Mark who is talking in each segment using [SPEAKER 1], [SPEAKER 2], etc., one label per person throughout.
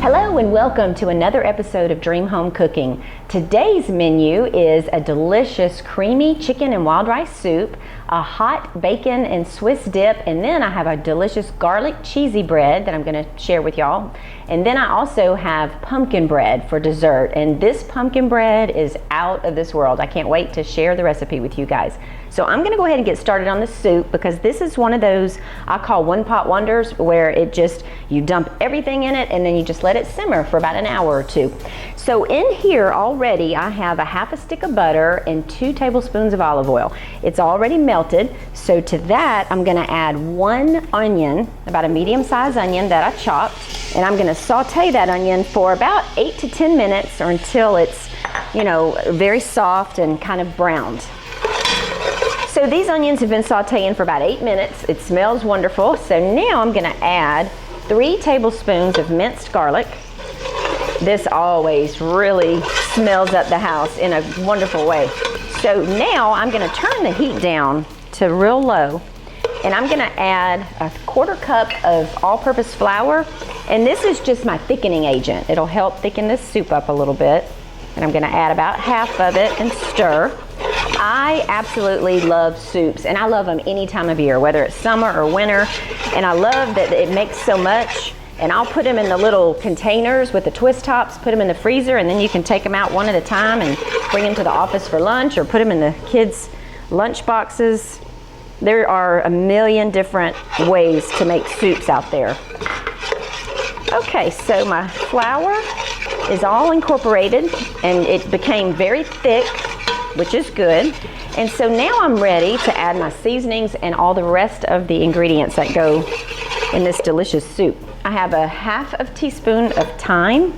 [SPEAKER 1] Hello and welcome to another episode of Dream Home Cooking. Today's menu is a delicious creamy chicken and wild rice soup, a hot bacon and Swiss dip, and then I have a delicious garlic cheesy bread that I'm going to share with y'all. And then I also have pumpkin bread for dessert, and this pumpkin bread is out of this world. I can't wait to share the recipe with you guys. So I'm going to go ahead and get started on the soup because this is one of those I call one pot wonders where you dump everything in it and then you just let it simmer for about an hour or two. So in here already I have a half a stick of butter and 2 tablespoons of olive oil. It's already melted, so to that I'm going to add 1 onion, about a medium-sized onion that I chopped, and I'm going to saute that onion for about 8 to 10 minutes or until it's, very soft and kind of browned. So these onions have been sauteing for about 8 minutes. It smells wonderful. So now I'm going to add 3 tablespoons of minced garlic. This always really smells up the house in a wonderful way. So now I'm going to turn the heat down to real low, and I'm going to add a 1/4 cup of all-purpose flour, and this is just my thickening agent. It'll help thicken this soup up a little bit, and I'm going to add about half of it and stir. I absolutely love soups, and I love them any time of year, whether it's summer or winter, and I love that it makes so much. And I'll put them in the little containers with the twist tops, put them in the freezer, and then you can take them out one at a time and bring them to the office for lunch or put them in the kids' lunch boxes. There are a million different ways to make soups out there. Okay, so my flour is all incorporated and it became very thick, which is good. And so now I'm ready to add my seasonings and all the rest of the ingredients that go in this delicious soup. I have a half of teaspoon of thyme,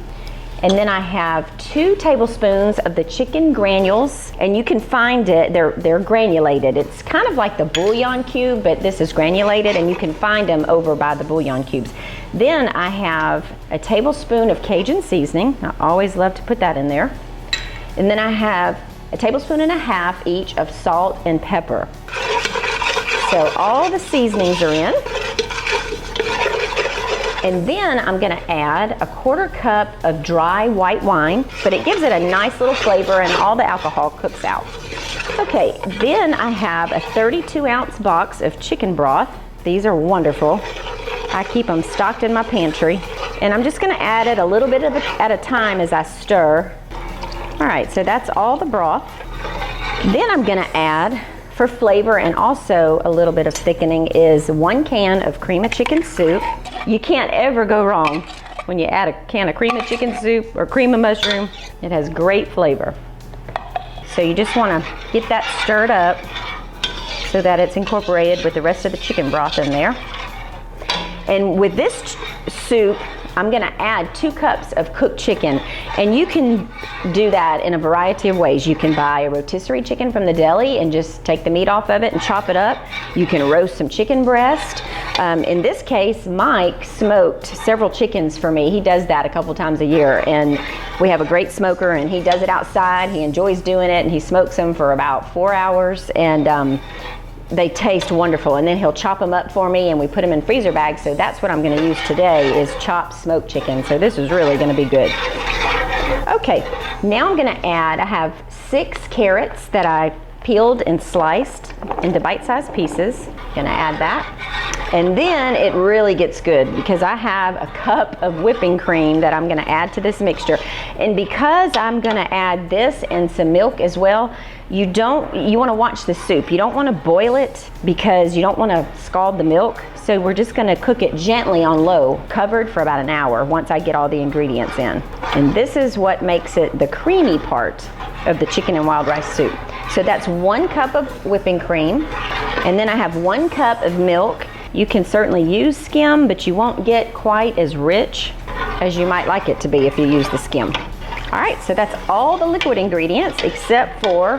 [SPEAKER 1] and then I have 2 tablespoons of the chicken granules, and you can find it, they're granulated. It's kind of like the bouillon cube, but this is granulated, and you can find them over by the bouillon cubes. Then I have a tablespoon of Cajun seasoning. I always love to put that in there. And then I have a tablespoon and a half each of salt and pepper. So all the seasonings are in. And then I'm going to add a 1/4 cup of dry white wine, but it gives it a nice little flavor and all the alcohol cooks out. Okay, then I have a 32-ounce box of chicken broth. These are wonderful. I keep them stocked in my pantry. And I'm just going to add it a little bit at a time as I stir. All right, so that's all the broth. Then I'm going to add, for flavor and also a little bit of thickening, is 1 can of cream of chicken soup. You can't ever go wrong when you add a can of cream of chicken soup or cream of mushroom. It has great flavor. So you just want to get that stirred up so that it's incorporated with the rest of the chicken broth in there. And with this soup, I'm going to add 2 cups of cooked chicken, and you can do that in a variety of ways. You can buy a rotisserie chicken from the deli and just take the meat off of it and chop it up. You can roast some chicken breast. In this case, Mike smoked several chickens for me. He does that a couple times a year, and we have a great smoker, and he does it outside. He enjoys doing it, and he smokes them for about 4 hours, and they taste wonderful. And then he'll chop them up for me, and we put them in freezer bags. So that's what I'm going to use today, is chopped smoked chicken. So this is really going to be good. Okay, now I'm going to add, I have 6 carrots that I peeled and sliced into bite-sized pieces. Going to add that. And then it really gets good because I have a cup of whipping cream that I'm going to add to this mixture. And because I'm going to add this and some milk as well, you want to watch the soup. You don't want to boil it because you don't want to scald the milk. So we're just going to cook it gently on low, covered for about an hour once I get all the ingredients in. And this is what makes it the creamy part of the chicken and wild rice soup. So that's 1 cup of whipping cream, and then I have 1 cup of milk. You can certainly use skim, but you won't get quite as rich as you might like it to be if you use the skim. All right, so that's all the liquid ingredients except for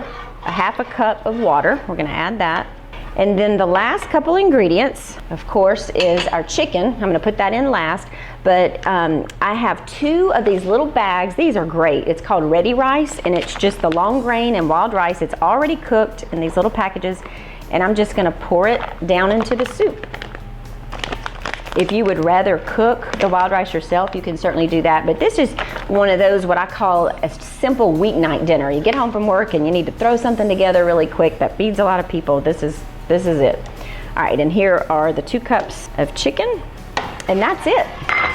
[SPEAKER 1] a half a cup of water. We're going to add that. And then the last couple ingredients, of course, is our chicken. I'm going to put that in last, but I have 2 of these little bags. These are great. It's called Ready Rice, and it's just the long grain and wild rice. It's already cooked in these little packages, and I'm just going to pour it down into the soup. If you would rather cook the wild rice yourself, you can certainly do that. But this is one of those, what I call a simple weeknight dinner. You get home from work and you need to throw something together really quick that feeds a lot of people. This is it. All right, and here are the 2 cups of chicken, and that's it.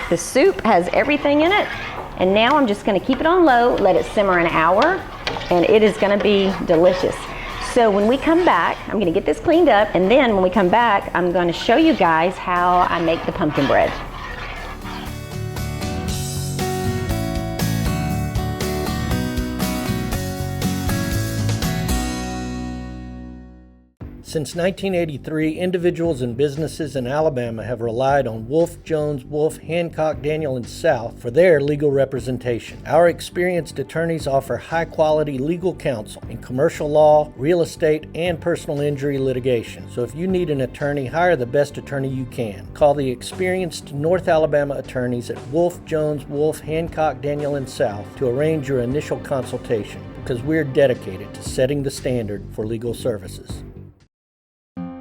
[SPEAKER 1] The soup has everything in it, and now I'm just gonna keep it on low, let it simmer an hour, and it is gonna be delicious. So when we come back, I'm gonna get this cleaned up, and then when we come back, I'm gonna show you guys how I make the pumpkin bread.
[SPEAKER 2] Since 1983, individuals and businesses in Alabama have relied on Wolf, Jones, Wolf, Hancock, Daniel, and South for their legal representation. Our experienced attorneys offer high-quality legal counsel in commercial law, real estate, and personal injury litigation. So if you need an attorney, hire the best attorney you can. Call the experienced North Alabama attorneys at Wolf, Jones, Wolf, Hancock, Daniel, and South to arrange your initial consultation, because we're dedicated to setting the standard for legal services.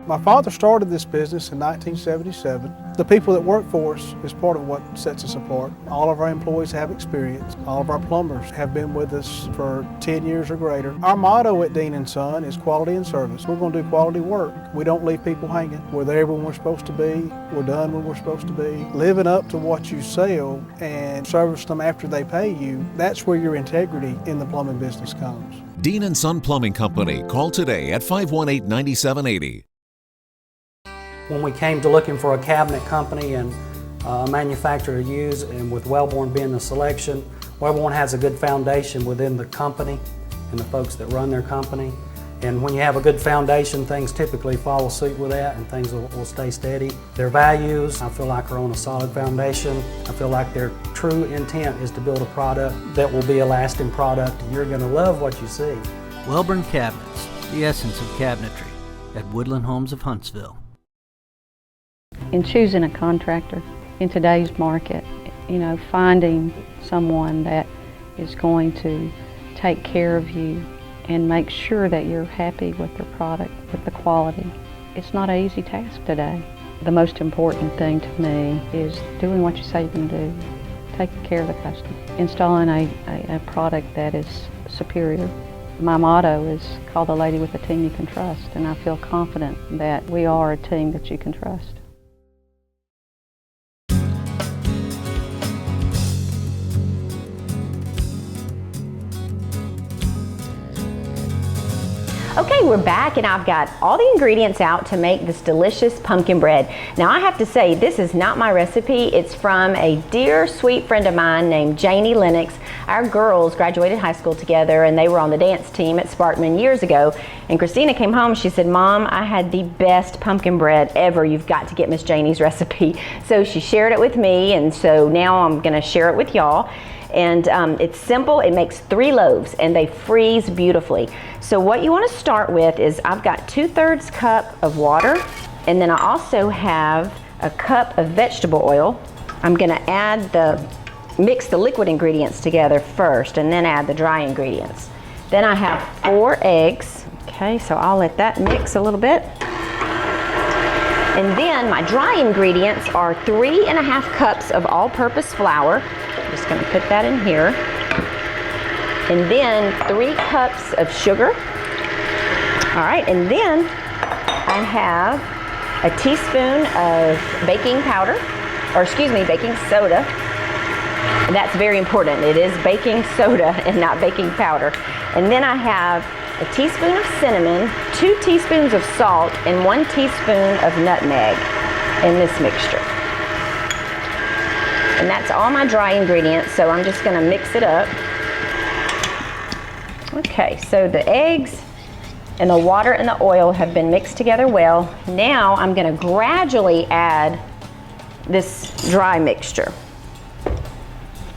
[SPEAKER 3] My father started this business in 1977. The people that work for us is part of what sets us apart. All of our employees have experience. All of our plumbers have been with us for 10 years or greater. Our motto at Dean & Son is quality and service. We're going to do quality work. We don't leave people hanging. We're there when we're supposed to be. We're done when we're supposed to be. Living up to what you sell and service them after they pay you, that's where your integrity in the plumbing business comes.
[SPEAKER 4] Dean & Son Plumbing Company. Call today at 518-9780.
[SPEAKER 5] When we came to looking for a cabinet company and a manufacturer to use, and with Wellborn being the selection, Wellborn has a good foundation within the company and the folks that run their company. And when you have a good foundation, things typically follow suit with that and things will stay steady. Their values, I feel like, are on a solid foundation. I feel like their true intent is to build a product that will be a lasting product. You're going to love what you see.
[SPEAKER 6] Wellborn Cabinets, the essence of cabinetry, at Woodland Homes of Huntsville.
[SPEAKER 7] In choosing a contractor in today's market, finding someone that is going to take care of you and make sure that you're happy with their product, with the quality, it's not an easy task today. The most important thing to me is doing what you say you're going to do, taking care of the customer, installing a product that is superior. My motto is, call the lady with a team you can trust, and I feel confident that we are a team that you can trust.
[SPEAKER 1] Okay, we're back and I've got all the ingredients out to make this delicious pumpkin bread. Now I have to say, this is not my recipe. It's from a dear sweet friend of mine named Janie Lennox. Our girls graduated high school together and they were on the dance team at Sparkman years ago. And Christina came home, she said, Mom, I had the best pumpkin bread ever. You've got to get Miss Janie's recipe. So she shared it with me, and so now I'm gonna share it with y'all. And it's simple. It makes 3 loaves and they freeze beautifully. So what you want to start with is, I've got 2/3 cup of water, and then I also have a cup of vegetable oil. I'm going to mix the liquid ingredients together first and then add the dry ingredients. Then I have 4 eggs. Okay, so I'll let that mix a little bit. And then my dry ingredients are 3.5 cups of all-purpose flour. I'm just going to put that in here. And then 3 cups of sugar. All right, and then I have a teaspoon of baking powder, baking soda. And that's very important. It is baking soda and not baking powder. And then I have a teaspoon of cinnamon, 2 teaspoons of salt, and 1 teaspoon of nutmeg in this mixture. And that's all my dry ingredients, so I'm just going to mix it up. Okay, so the eggs and the water and the oil have been mixed together well. Now I'm going to gradually add this dry mixture.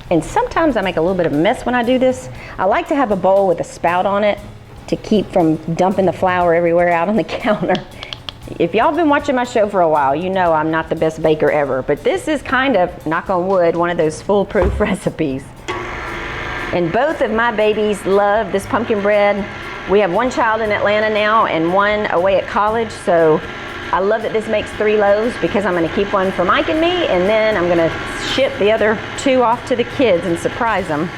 [SPEAKER 1] And sometimes I make a little bit of a mess when I do this. I like to have a bowl with a spout on it to keep from dumping the flour everywhere out on the counter. If y'all been watching my show for a while, you know I'm not the best baker ever, but this is kind of, knock on wood, one of those foolproof recipes. And both of my babies love this pumpkin bread. We have 1 child in Atlanta now and 1 away at college, so I love that this makes 3 loaves because I'm gonna keep one for Mike and me, and then I'm gonna ship the other 2 off to the kids and surprise them.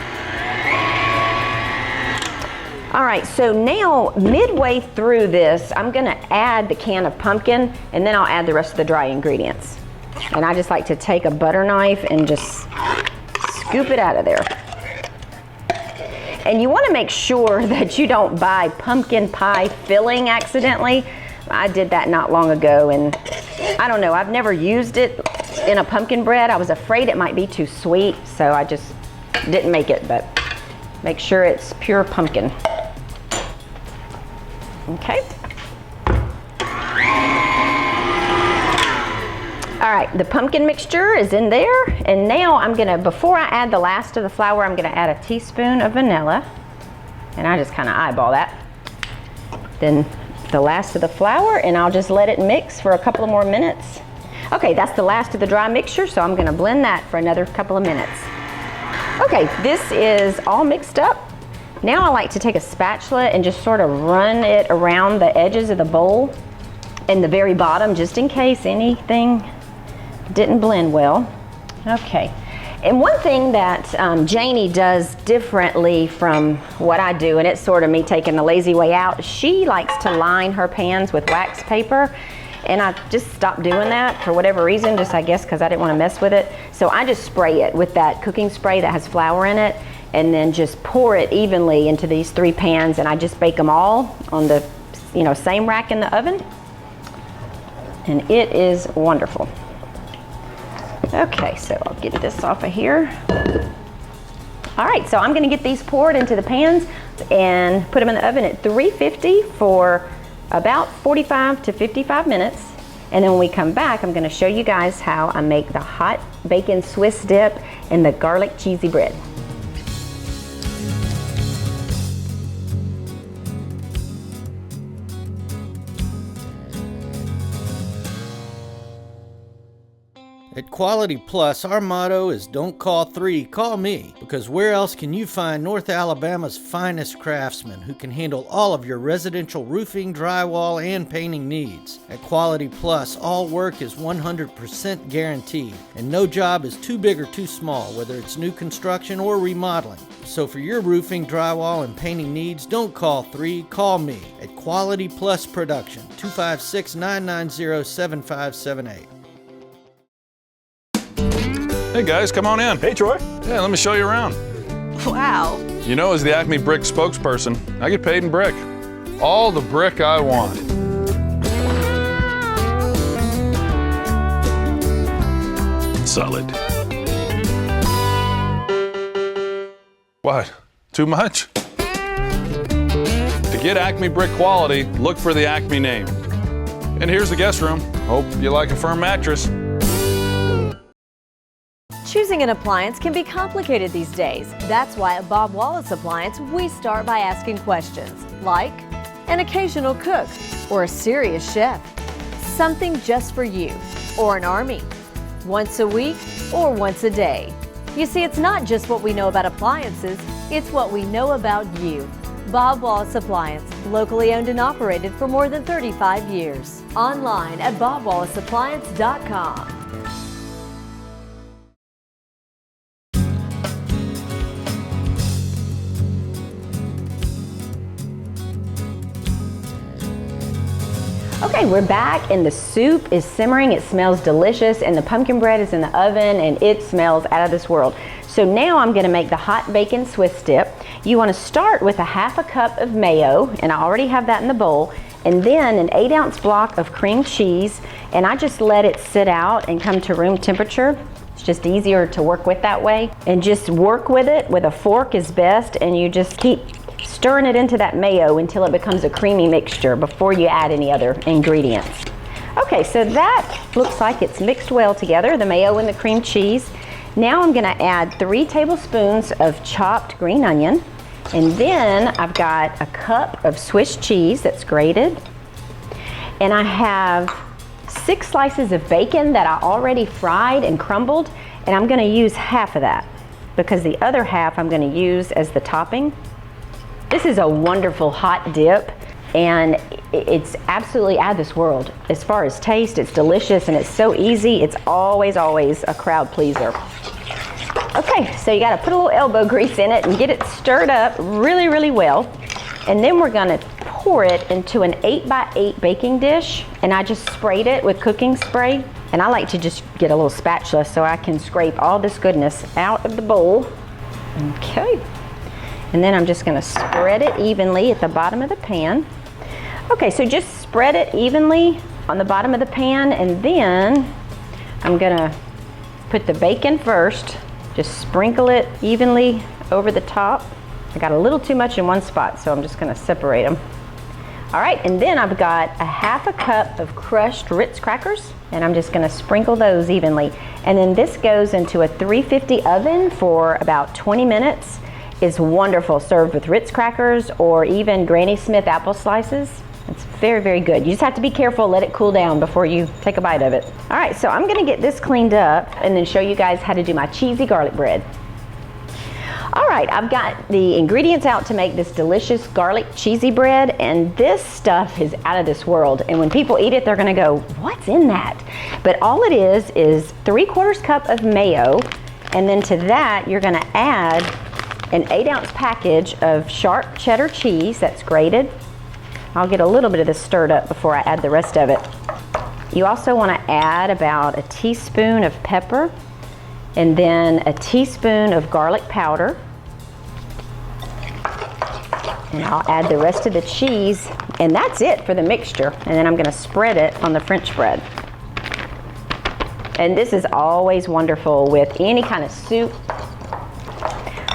[SPEAKER 1] All right, so now midway through this, I'm gonna add the can of pumpkin, and then I'll add the rest of the dry ingredients. And I just like to take a butter knife and just scoop it out of there. And you wanna make sure that you don't buy pumpkin pie filling accidentally. I did that not long ago, and I don't know, I've never used it in a pumpkin bread. I was afraid it might be too sweet, so I just didn't make it, but make sure it's pure pumpkin. Okay. All right, the pumpkin mixture is in there, and now I'm gonna, before I add the last of the flour, I'm gonna add a teaspoon of vanilla, and I just kind of eyeball that. Then the last of the flour, and I'll just let it mix for a couple of more minutes. Okay, that's the last of the dry mixture, so I'm gonna blend that for another couple of minutes. Okay, this is all mixed up. Now I like to take a spatula and just sort of run it around the edges of the bowl and the very bottom, just in case anything didn't blend well. Okay, and one thing that Janie does differently from what I do, and it's sort of me taking the lazy way out, she likes to line her pans with wax paper, and I just stopped doing that for whatever reason, just I guess because I didn't want to mess with it. So I just spray it with that cooking spray that has flour in it, and then just pour it evenly into these 3 pans, and I just bake them all on the same rack in the oven, and it is wonderful. Okay, so I'll get this off of here. All right, so I'm gonna get these poured into the pans and put them in the oven at 350 for about 45 to 55 minutes. And then when we come back, I'm gonna show you guys how I make the hot bacon Swiss dip and the garlic cheesy bread.
[SPEAKER 2] At Quality Plus, our motto is don't call 3, call me. Because where else can you find North Alabama's finest craftsmen who can handle all of your residential roofing, drywall, and painting needs? At Quality Plus, all work is 100% guaranteed, and no job is too big or too small, whether it's new construction or remodeling. So for your roofing, drywall, and painting needs, don't call 3, call me at Quality Plus Production, 256-990-7578.
[SPEAKER 8] Hey guys, come on in.
[SPEAKER 9] Hey Troy.
[SPEAKER 8] Yeah, let me show you around.
[SPEAKER 10] Wow.
[SPEAKER 8] You know, as the Acme Brick spokesperson, I get paid in brick. All the brick I want. Solid. What? Too much? To get Acme Brick quality, look for the Acme name. And here's the guest room. Hope you like a firm mattress.
[SPEAKER 10] Choosing an appliance can be complicated these days. That's why at Bob Wallace Appliance, we start by asking questions like an occasional cook or a serious chef, something just for you or an army, once a week or once a day. You see, it's not just what we know about appliances, it's what we know about you. Bob Wallace Appliance, locally owned and operated for more than 35 years. Online at bobwallaceappliance.com.
[SPEAKER 1] Okay, we're back and the soup is simmering. It smells delicious, and the pumpkin bread is in the oven and it smells out of this world. So now I'm gonna make the hot bacon Swiss dip. You wanna start with a ½ cup of mayo, and I already have that in the bowl, and then an 8-ounce block of cream cheese, and I just let it sit out and come to room temperature. It's just easier to work with that way. And just work with it with a fork is best, and you just keep stirring it into that mayo until it becomes a creamy mixture before you add any other ingredients. Okay, so that looks like it's mixed well together, the mayo and the cream cheese. Now I'm gonna add 3 tablespoons of chopped green onion, and then I've got a cup of Swiss cheese that's grated, and I have 6 slices of bacon that I already fried and crumbled, and I'm gonna use half of that because the other half I'm gonna use as the topping. This is a wonderful hot dip and it's absolutely out of this world. As far as taste, it's delicious and it's so easy. It's always a crowd pleaser. Okay, so you got to put a little elbow grease in it and get it stirred up really well. And then we're going to pour it into an 8x8 baking dish, and I just sprayed it with cooking spray. And I like to just get a little spatula so I can scrape all this goodness out of the bowl. Okay. And then I'm just going to spread it evenly at the bottom of the pan. Okay, so just spread it evenly on the bottom of the pan, and then I'm going to put the bacon first. Just sprinkle it evenly over the top. I got a little too much in one spot, so I'm just going to separate them. All right, and then I've got a half a cup of crushed Ritz crackers, and I'm just going to sprinkle those evenly. And then this goes into a 350 oven for about 20 minutes. It's wonderful served with Ritz crackers or even Granny Smith apple slices. It's very good. You just have to be careful, let it cool down before you take a bite of it. All right, so I'm going to get this cleaned up and then show you guys how to do my cheesy garlic bread. All right, I've got the ingredients out to make this delicious garlic cheesy bread, and this stuff is out of this world. And when people eat it, they're gonna go, what's in that? But all it is 3/4 cup of mayo, and then to that, you're gonna add an 8-ounce package of sharp cheddar cheese that's grated. I'll get a little bit of this stirred up before I add the rest of it. You also wanna add about a teaspoon of pepper, and then a teaspoon of garlic powder. And I'll add the rest of the cheese, and that's it for the mixture. And then I'm gonna spread it on the French bread. And this is always wonderful with any kind of soup.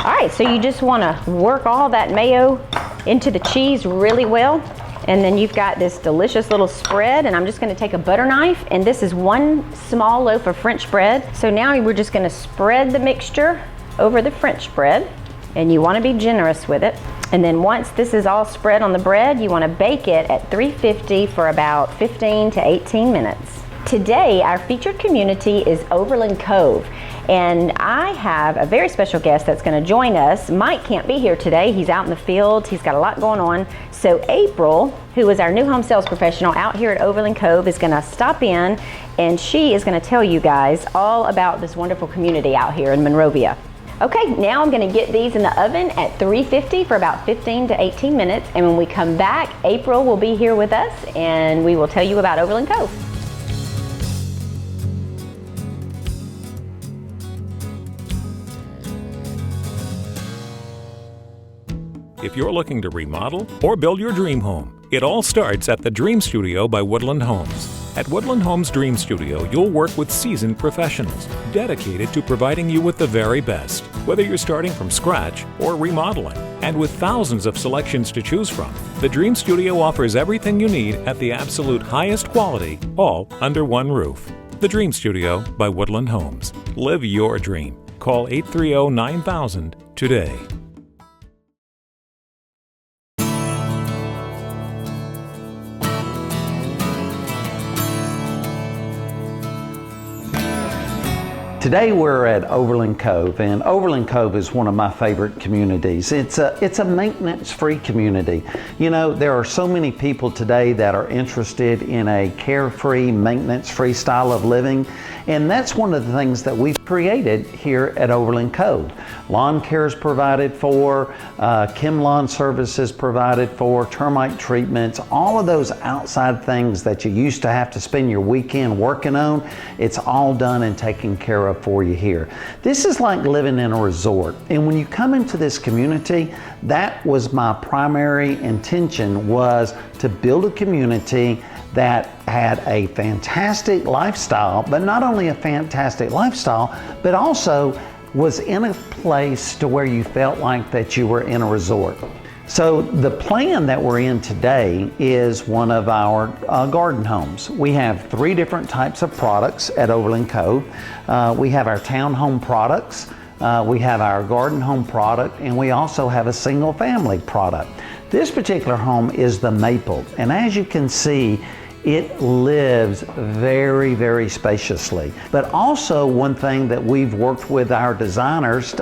[SPEAKER 1] All right, so you just wanna work all that mayo into the cheese really well. And then you've got this delicious little spread, and I'm just gonna take a butter knife, and this is 1 small loaf of French bread. So now we're just gonna spread the mixture over the French bread, and you wanna be generous with it. And then once this is all spread on the bread, you wanna bake it at 350 for about 15 to 18 minutes. Today, our featured community is Overland Cove. And I have a very special guest that's going to join us. Mike can't be here today. He's out in the field. He's got a lot going on. So April, who is our new home sales professional out here at Overland Cove, is going to stop in, and she is going to tell you guys all about this wonderful community out here in Monrovia. Okay, now I'm going to get these in the oven at 350 for about 15 to 18 minutes. And when we come back, April will be here with us, and we will tell you about Overland Cove.
[SPEAKER 9] If you're looking to remodel or build your dream home, it all starts at the Dream Studio by Woodland Homes. At Woodland Homes Dream Studio, you'll work with seasoned professionals dedicated to providing you with the very best, whether you're starting from scratch or remodeling. And with thousands of selections to choose from, the Dream Studio offers everything you need at the absolute highest quality, all under one roof. The Dream Studio by Woodland Homes. Live your dream. Call 830-9000 today.
[SPEAKER 11] Today we're at Overland Cove, and Overland Cove is one of my favorite communities. It's a maintenance-free community. You know, there are so many people today that are interested in a carefree, maintenance-free style of living, and that's one of the things that we've created here at Overland Cove. Lawn care is provided for, chem lawn services provided for, termite treatments, all of those outside things that you used to have to spend your weekend working on, it's all done and taken care of for you here. This is like living in a resort, and when you come into this community, that was my primary intention, was to build a community that had a fantastic lifestyle, but not only a fantastic lifestyle, but also was in a place to where you felt like that you were in a resort. So the plan that we're in today is one of our garden homes. We have 3 different types of products at Overland Cove. We have our townhome products, we have our garden home product, and we also have a single family product. This particular home is the Maple, and as you can see, it lives very, very spaciously. But also one thing that we've worked with our designers,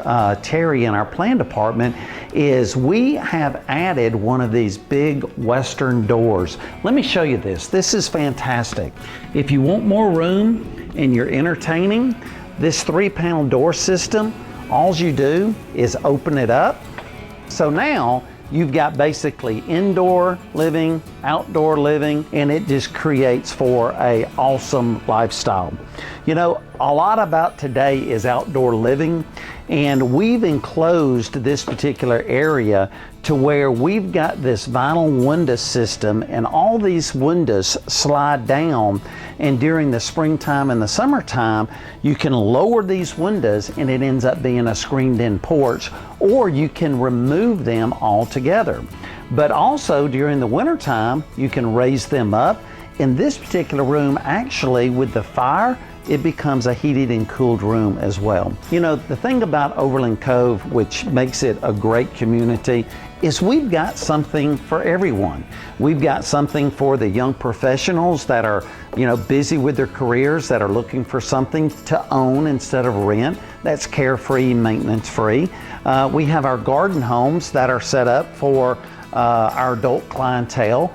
[SPEAKER 11] Terry in our plan department, is we have added one of these big western doors. Let me show you this. This is fantastic. If you want more room and you're entertaining, this 3-panel door system, all you do is open it up. So now you've got basically indoor living, outdoor living, and it just creates for an awesome lifestyle. You know, a lot about today is outdoor living, and we've enclosed this particular area to where we've got this vinyl window system, and all these windows slide down, and during the springtime and the summertime you can lower these windows and it ends up being a screened-in porch, or you can remove them altogether. But also during the wintertime you can raise them up. In this particular room, actually with the fire, it becomes a heated and cooled room as well. You know, the thing about Overland Cove, which makes it a great community, is we've got something for everyone. We've got something for the young professionals that are, you know, busy with their careers, that are looking for something to own instead of rent. That's carefree, maintenance free. We have our garden homes that are set up for our adult clientele,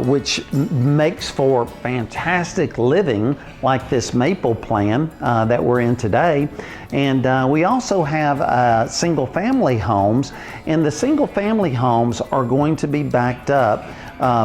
[SPEAKER 11] which makes for fantastic living, like this maple plan that we're in today. And we also have single family homes, and the single family homes are going to be backed up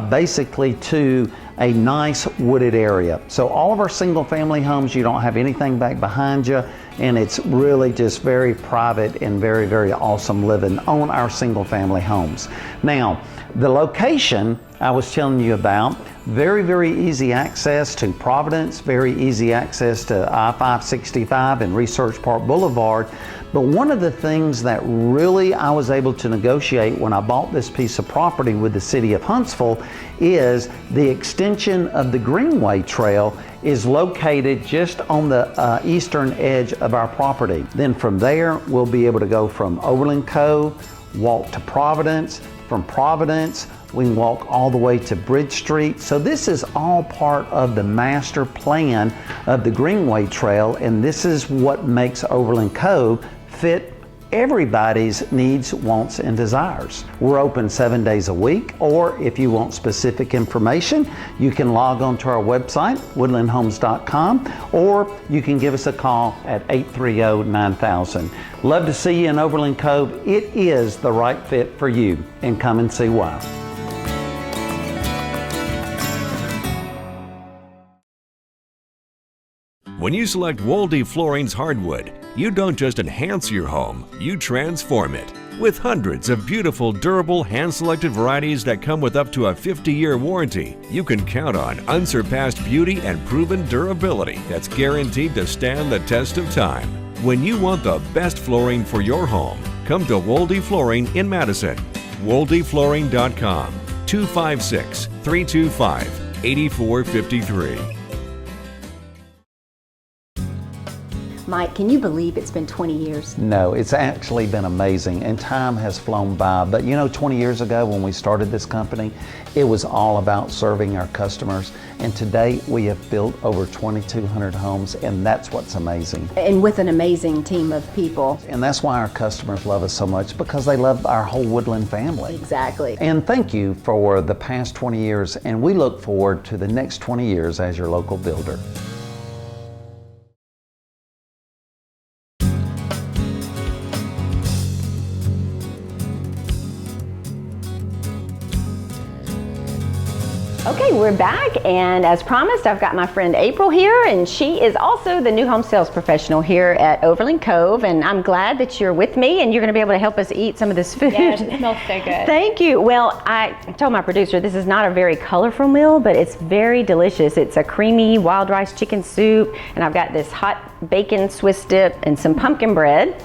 [SPEAKER 11] basically to a nice wooded area. So all of our single family homes, you don't have anything back behind you, and it's really just very private and very, very awesome living on our single family homes. Now, the location I was telling you about, very, very easy access to Providence, very easy access to I-565 and Research Park Boulevard. But one of the things that really I was able to negotiate when I bought this piece of property with the city of Huntsville is the extension of the Greenway Trail is located just on the eastern edge of our property. Then from there, we'll be able to go from Overland Cove, walk to Providence. From Providence, we can walk all the way to Bridge Street. So this is all part of the master plan of the Greenway Trail, and this is what makes Overland Cove fit everybody's needs, wants, and desires. We're open 7 days a week, or if you want specific information, you can log on to our website, woodlandhomes.com, or you can give us a call at 830-9000. Love to see you in Overland Cove. It is the right fit for you, and come and see why.
[SPEAKER 4] When you select Wolde Flooring's hardwood, you don't just enhance your home, you transform it. With hundreds of beautiful, durable, hand-selected varieties that come with up to a 50-year warranty, you can count on unsurpassed beauty and proven durability that's guaranteed to stand the test of time. When you want the best flooring for your home, come to Wolde Flooring in Madison. WoldeFlooring.com, 256-325-8453.
[SPEAKER 1] Mike, can you believe it's been 20 years?
[SPEAKER 11] No, it's actually been amazing, and time has flown by. But you know, 20 years ago when we started this company, it was all about serving our customers. And today we have built over 2,200 homes, and that's what's amazing.
[SPEAKER 1] And with an amazing team of people.
[SPEAKER 11] And that's why our customers love us so much, because they love our whole Woodland family.
[SPEAKER 1] Exactly.
[SPEAKER 11] And thank you for the past 20 years, and we look forward to the next 20 years as your local builder.
[SPEAKER 1] Okay, we're back, and as promised, I've got my friend April here, and she is also the new home sales professional here at Overland Cove, and I'm glad that you're with me and you're going to be able to help us eat some of this food.
[SPEAKER 12] Yes, it smells so good.
[SPEAKER 1] Thank you. Well, I told my producer this is not a very colorful meal, but it's very delicious. It's a creamy wild rice chicken soup, and I've got this hot bacon Swiss dip and some pumpkin bread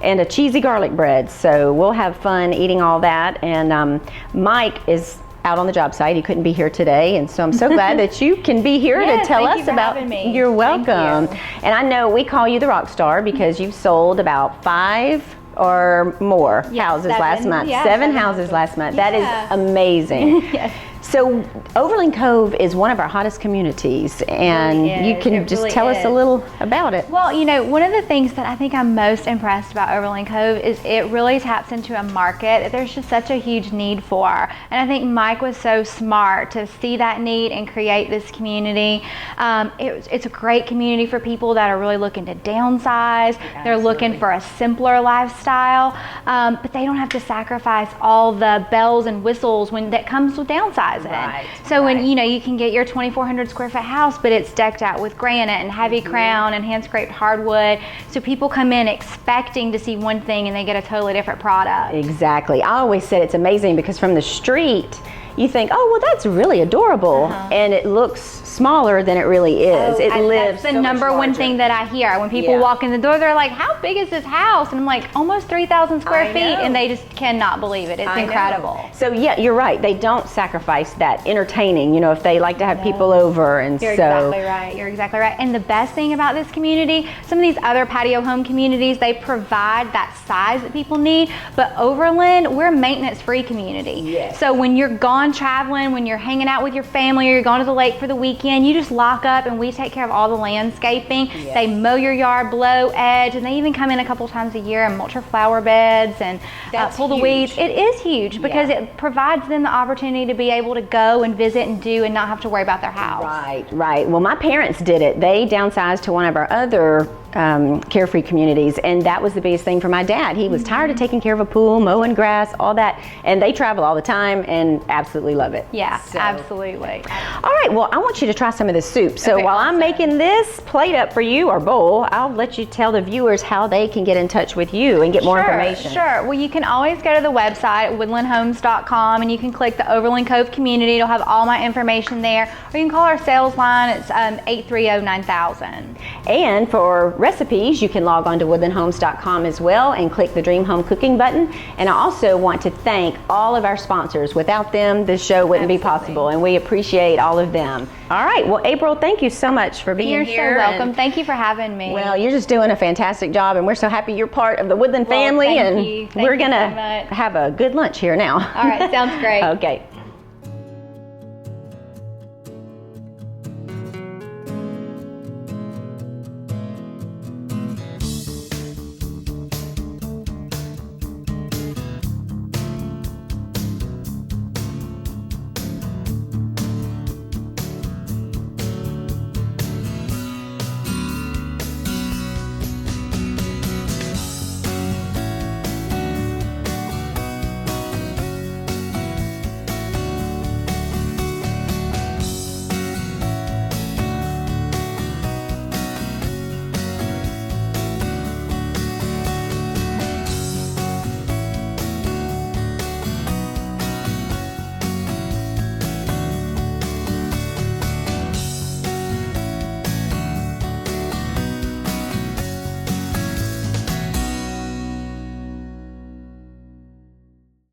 [SPEAKER 1] and a cheesy garlic bread. So we'll have fun eating all that, and Mike is out on the job site. He couldn't be here today, and so I'm so glad that you can be here to tell us about. You're welcome. And I know we call you the rock star because you've sold about 5 or more houses last month. 7 houses last month. That is amazing.
[SPEAKER 12] Yes.
[SPEAKER 1] So Overland Cove is one of our hottest communities, and
[SPEAKER 12] Really
[SPEAKER 1] you
[SPEAKER 12] is.
[SPEAKER 1] can
[SPEAKER 12] It
[SPEAKER 1] just
[SPEAKER 12] really
[SPEAKER 1] tell us a
[SPEAKER 12] is.
[SPEAKER 1] little about it.
[SPEAKER 12] Well, you know, one of the things that I think I'm most impressed about Overland Cove is it really taps into a market that there's just such a huge need for. And I think Mike was so smart to see that need and create this community. It's a great community for people that are really looking to downsize. They're looking for a simpler lifestyle, but they don't have to sacrifice all the bells and whistles that comes with downsizing.
[SPEAKER 1] Right,
[SPEAKER 12] So when you know you can get your 2,400 square foot house, but it's decked out with granite and heavy crown and hand scraped hardwood. So people come in expecting to see one thing and they get a totally different product.
[SPEAKER 1] Exactly. I always said it's amazing because from the street, you think, oh, well, that's really adorable, and it looks smaller than it really is. It lives
[SPEAKER 12] That's the number one thing that I hear when people walk in the door. They're like, "How big is this house?" And I'm like, "Almost 3,000 square feet," and they just cannot believe it. It's incredible.
[SPEAKER 1] So yeah, you're right. They don't sacrifice that entertaining. You know, if they like to have people over, and
[SPEAKER 12] You're exactly right. You're exactly right. And the best thing about this community, some of these other patio home communities, they provide that size that people need. But Overland, we're a maintenance-free community.
[SPEAKER 1] Yes.
[SPEAKER 12] So when you're gone traveling, when you're hanging out with your family, or you're going to the lake for the weekend, you just lock up and we take care of all the landscaping.
[SPEAKER 1] Yes.
[SPEAKER 12] They mow your yard, blow edge, and they even come in a couple times a year and mulch your flower beds and pull the weeds. It is huge because it provides them the opportunity to be able to go and visit and do and not have to worry about their house.
[SPEAKER 1] Right, right. Well, my parents did it. They downsized to one of our other carefree communities, and that was the biggest thing for my dad. He was tired of taking care of a pool, mowing grass, all that, and they travel all the time and absolutely love it.
[SPEAKER 12] Yeah, absolutely.
[SPEAKER 1] All right, well, I want you to try some of this soup. So while I'm making this plate up for you, or bowl, I'll let you tell the viewers how they can get in touch with you and get more information.
[SPEAKER 12] Sure. Well, you can always go to the website, woodlandhomes.com, and you can click the Overland Cove community. It'll have all my information there. Or you can call our sales line. It's 830-9000.
[SPEAKER 1] And for recipes, you can log on to woodlandhomes.com as well and click the Dream Home Cooking button. And I also want to thank all of our sponsors. Without them, this show wouldn't be possible, and we appreciate all of them. All right, well, April, thank you so much for being
[SPEAKER 12] You're
[SPEAKER 1] here.
[SPEAKER 12] so welcome. Thank you for having me.
[SPEAKER 1] Well, you're just doing a fantastic job, and we're so happy you're part of the Woodland family,
[SPEAKER 12] thank
[SPEAKER 1] and
[SPEAKER 12] you. Thank
[SPEAKER 1] we're
[SPEAKER 12] you
[SPEAKER 1] gonna
[SPEAKER 12] so much.
[SPEAKER 1] have a good lunch here now.
[SPEAKER 12] All right, sounds great.
[SPEAKER 1] Okay.